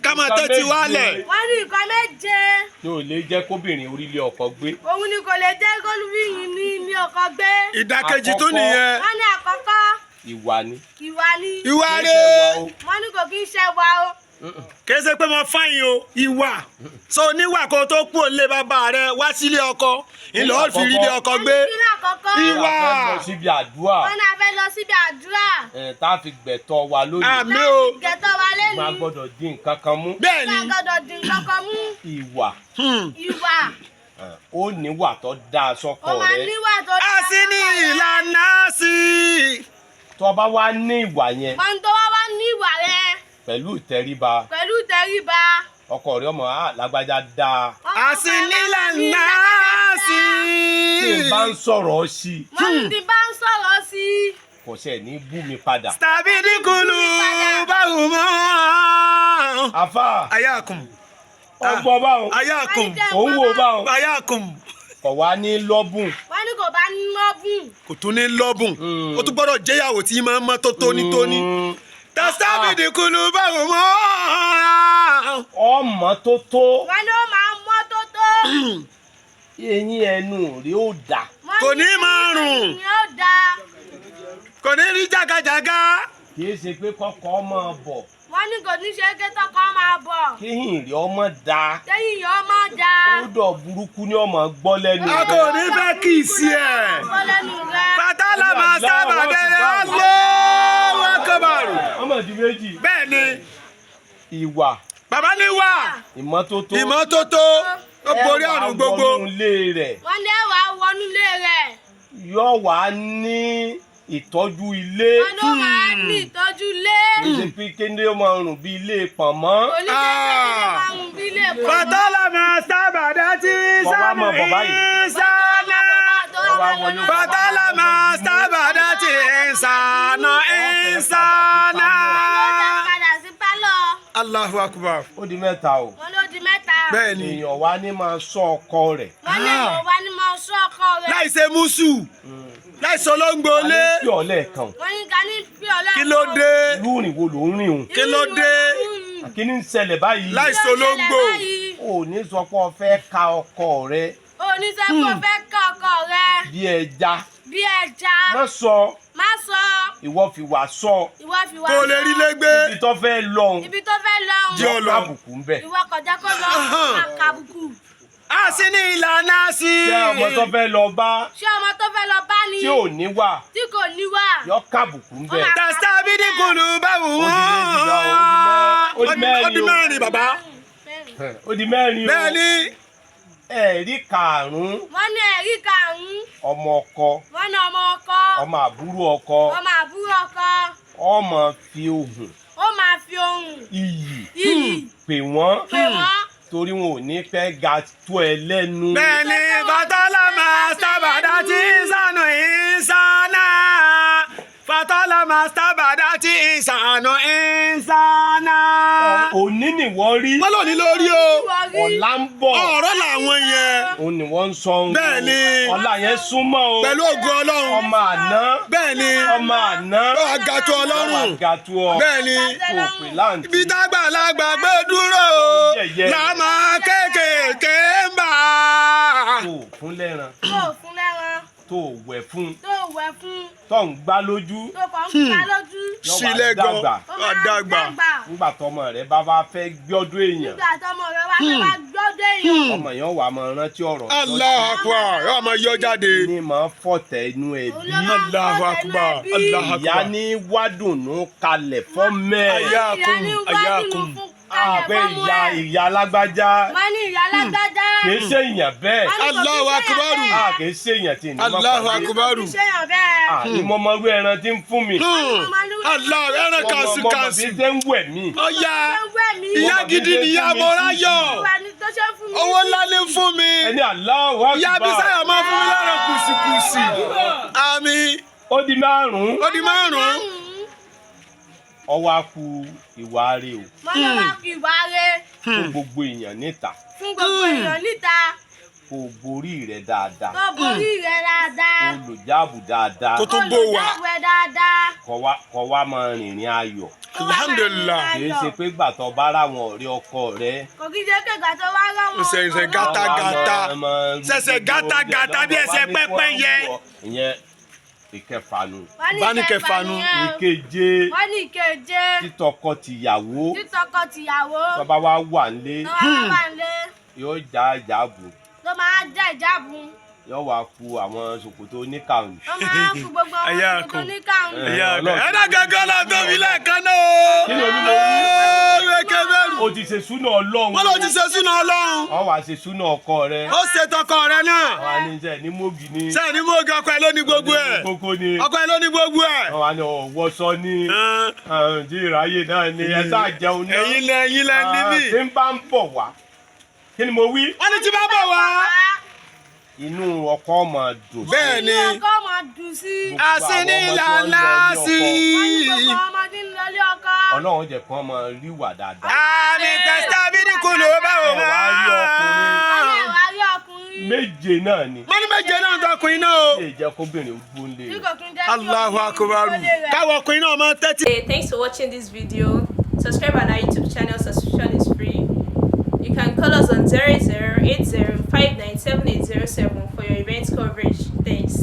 ká máa tẹ́tí wálẹ̀. Wọ́n ní nǹkan méje. Tí ò lè jẹ́ kóbìnrin orílẹ̀ ọkọ gbé. Òun ni kò lè jẹ́ kóbìnrin ní ilé ọkọ gbé. Ìdàkejì tó nìyẹn. Wọ́n ní àkọ́kọ́. Ìwà ni. Ìwà ni. Ìwà rẹ̀. Wọ́n ní kò kí ń ṣe wa o. Kìí ṣe pé mo fáyín o, ìwà. So níwà kó tó kú òǹlé bàbá rẹ wá sílé ọkọ. Ìlọ ó fi rí ilé ọkọ gbé. Ìwà. A fẹ́ lọ síbi àdúrà. Wọ́n ní a fẹ́ lọ síbi àdúrà. Tá a fi gbẹ̀tọ̀ wa lónìí. Àmì o. Gẹ̀tọ̀ wa lẹ́nu. Máa gbọ́dọ̀ dín nǹkan kan mú. Bẹ́ẹ̀ni. Máa gbọ́dọ̀ dín nǹkan kan mú. Ìwà. Ìwà. Ó níwà tó dáa sọ́kọ Ó máa rẹ. níwà tó dáa. A sì ní ìlànà sí i. Tó bá wá ní ìwà yẹn. Wọ́n tó wá ní ìwà rẹ. Pẹ̀lú ìtẹríba. Pẹ̀lú ìtẹríba. Ọkọ rẹ ọmọ lágbájá dáa. A sì ní ìlànà sí i. Tí n bá ń sọ̀rọ̀ sí i. Wọ́n ti bá ń sọ̀rọ̀ sí i. Kò sẹ̀ ní bú mi padà. Tàbí dínkùlù báwo mọ́. Àfà. Ayakum. Ọgbọ́n báwọn. Ayakum. Òun wò báwọn. Ayakum. Kọ̀ wá ní lọ́bùn. Wọ́n ní kò bá ní lọ́bùn. Kò tún ní lọ́bùn. Ó tún gbọ́dọ̀ jẹ́yàwó tí máa ń mọ́ tó tónítóní. Tàbí dínkùlù báwo mọ́. Ọmọ tó tó. Wọ́n ní ó máa mọ́ tó tó. Eyín ẹnu rí ó dà. Kò ní máa rùn. Ni ó dáa. Kò ní rí jàgàjàgà. Kì í ṣe pé kọ́kọ́ máa bọ̀. Wọ́n ní kò ní ṣe é ké tọkọ máa bọ̀. Kéyìn rí ọmọ da. Lẹ́yìn yóò máa dáa. Ó dọ̀ burúkú ní ọmọ gbọ́ lẹ́nu A kò ní fẹ́ kì í sí ẹ̀. Gbọ́ lẹ́nu rẹ. Fatala máa sábà dẹ́rẹ́ Allahu Akbar. Ọmọ di méjì. Bẹ́ẹ̀ni, Ìwà. bàbá ní wà. Ìmọ́tótó. Ìmọ́tótó. Ó borí àrùn gbogbo. Ẹ wá wọnú ilé rẹ̀. Wọ́n ní ẹ̀wà wọnú ilé rẹ̀. Yóò wá ní ìtọ́jú ilé. Wọ́n ló máa ní ìtọ́jú ilé. Kì í ṣe pé kéde ó máa rùn bí ilé pọ̀nmọ́. Oníṣẹ́ bí ilé pọ̀. Fatala máa sábà dẹ́tí sánú ìsánà. Fatala máa sábà dẹ́tí sánú ìsánà. Padà sí pálọ̀. Allahu Akbar. Ó di mẹ́ta o. Wọ́n ló di mẹ́ta. Bẹ́ẹ̀ni. Èèyàn wá ní máa ṣọ́ ọkọ rẹ̀. Wọ́n ní ìwà ni mo sọ ọkọ rẹ̀. Láì ṣe mùsù. Láì ṣe olóńgbò lé. Kí ọ̀lẹ́ kan. Wọ́n ní ká ní fi ọ̀lẹ́. Kí ló dé? Irú ìrìn wo ló ń rìn o? Kí ló dé? Kí ni ń ṣẹlẹ̀ báyìí? Láì ṣe olóńgbò. Ò ní sọ pé o fẹ́ ka ọkọ rẹ Oníṣẹ́ kò fẹ́ ká ọkọ rẹ̀. bí ẹja. Bí ẹja. Má sọ. Má sọ. Ìwọ fi wà sọ. Ìwọ fi wá. Kò lè rí lẹ́gbẹ́. Ibi tó fẹ́ lọ́hùn. Ibi tó fẹ́ lọ́hùn. Jẹ́ ọ lọ. Àbùkù ń bẹ̀. Ìwọ kọjá kó lọ àkàbùkù. A sì ní ìlànà sí i. Ṣé ọmọ tó fẹ́ lọ bá Ṣé ọmọ tó fẹ́ lọ bá ní? tí ò ní wà Tí kò ní wà. yọ kábùkù ń bẹ̀. Tàbí dínkùlù báwo mọ́. Ó di mẹ́rin Ó di mẹ́rin bàbá. Ó di mẹ́rin o. Bẹ́ẹ̀ni. Ẹ̀rí karùn-ún Wọ́n ní ẹ̀rí karùn-ún. ọmọ ọkọ, Wọ́n ní ọmọ ọkọ. ọmọ àbúrò ọkọ, Ọmọ àbúrò ọkọ. ọmọ fi ohùn Ó máa fi ohùn. iyì pè wọ́n Pè wọ́n. torí wọn ò ní fẹ́ ga tó ẹ lẹ́nu. Bẹ́ẹ̀ni Fatala máa sábà dẹ́tí sánú ìsánà. Fatala máa sábà dẹ́tí sánú ìsánà. Òní ni wọ́n rí. Wọ́n lò ní lórí o. Ọ̀la ń bọ̀. Ọ̀rọ̀ làwọn yẹn. Òun ni wọ́n ń sọ ohun. Bẹ́ẹ̀ni. Ọ̀la yẹn súnmọ́ o. Pẹ̀lú ògo Ọlọ́run. Ọmọ àná. Bẹ́ẹ̀ni. Ọmọ àná. Ó àgàtú Ọlọ́run. Àgàtú ọ. Bẹ́ẹ̀ni. Kò pè láǹtí. Ibi tágbàlagbà gbé dúró. Làmà kéékèèké ń bà. Tó fún lẹ́ran. Tó fún lẹ́ran. Tó wẹ̀ fún. Tó wẹ̀ fún. Tó ń gbá lójú. Tó kàn ń gbá lójú. Sílẹ̀ gan. Àdàgbà. Nígbà tọmọ rẹ bá fẹ́ gbọ́dọ̀ èèyàn. Nígbà tọmọ rẹ wá fẹ́ wá gbọ́dọ̀ èèyàn. Ọmọ yẹn wà máa rántí ọ̀rọ̀. Allahu Akbar. Yóò máa yọ jáde. Ní máa fọ̀tẹ̀ inú ẹbí. Allahu Akbar. Allahu Akbar. Ìyá ní wádùnnú kalẹ̀ fọ́ mẹ́ẹ̀. Ayakum. Ayakum. Àpẹ ìyá alágbájá. Wọ́n ní ìyá alágbájá. Kì í ṣe èèyàn bẹ́ẹ̀. Allahu Akbar. Kì í ṣe èèyàn tí ní mọ́ Allahu pàdé. Akbar. Ṣéyàn bẹ́ẹ̀. Ni mo mọ irú ẹran tí ń fún mi. Allah ẹran kàṣù Mo mọ kàṣù. bí ṣe ń wẹ̀ mí. Ọya ìyá gidi ni ìyá Mọ́ráyọ̀. Owó ńlá ní fún mi. Ẹni Allahu Akbar. Ìyá Bísáyọ̀ máa fún mi lọ́rọ̀ kùsìkùsì. Àmín. Ó di márùn-ún. Ó di márùn-ún. Ọwọ́ á ku ìwà rẹ̀ o. Wọ́n lọ wá kí ìwà rẹ̀. Fún gbogbo èèyàn níta. Fún gbogbo èèyàn níta. Kò borí rẹ̀ dáadáa. Kó borí rẹ̀ dáadáa. Kò lò jáàbù dáadáa. Kó tún bò wá. Kó lò jáwé dáadáa. kọ wá máa rìnrìn ayọ̀. Alhamdulillah. Kì í ṣe pé gbà tó bá ráwọn ọ̀rẹ́ ọkọ rẹ. Kò kí jẹ́ pé ìgbà tó wá ráwọn. Ṣẹ̀ṣẹ̀ gátagàta. Ṣẹ̀ṣẹ̀ gátagàta bí ẹsẹ̀ pẹ́pẹ́yẹ. Ìyẹn ìkẹfà nù. Báni kẹfà nù. Ìkeje. Wọ́n ní ìkeje. Títọkọ tìyàwó. Títọkọ tìyàwó. Tó bá wá wà nílé. Tó wá wà nílé. Yóò já ìjáàbù. Tó máa já ìjáàbù. Yóò wá ku àwọn ṣòkòtò oníkàwé. Ó máa ń fún gbogbo àwọn ṣòkòtò oníkàwé. Ẹ̀dá gángan la tóbi lẹ́ẹ̀kan náà. Kí ló ní lórí? O ti ṣe súnà Ọlọ́run. Wọ́n ló ti ṣe súnà Ọlọ́run. Ó wá ṣe súnà ọkọ rẹ. Ó ṣe tọkọ rẹ náà. Wọ́n á ní sẹ́ ní mọ́gì ni. Sẹ́ẹ̀ ni mọ́gì ọkọ ẹ ló ní gbogbo ẹ̀. Kókó ni. Ọkọ ẹ ló ní gbogbo ẹ̀. Wọ́n á ní ọ̀wọ́sọ ní. Tí ìráyè náà ni ẹ sáà jẹun náà. Ẹ̀yin lẹ níbí. Tí ń bá ń bọ̀ wá. Kí ni mo wí? Wọ́n ní tí bá bọ̀ wá. Inú ọkọ máa dùn sí. Bẹ́ẹ̀ ni. Inú ọkọ máa dùn sí. Àsìní ìlànà sí. Wọ́n ní gbogbo ọmọdé ń lọlé ọkọ. Ọlọ́run jẹ́ kí wọ́n máa rí wà dáadáa. Àmì tẹ̀sítà bí ní kúlò báwo máa. Wọ́n wá rí ọkùnrin. Méje náà ni. Wọ́n ní méje náà ń tọkùnrin náà o. Ṣé ìjẹ́ kóbìnrin gbó lé? Tí kò kí ń jẹ́ kí Allahu akbar. Káwọ ọkùnrin náà máa tẹ́tí. Hey, thanks for watching this video. Subscribe on our YouTube channel. Subscription is free. You can call us on 0080597807 for your event coverage. Thanks.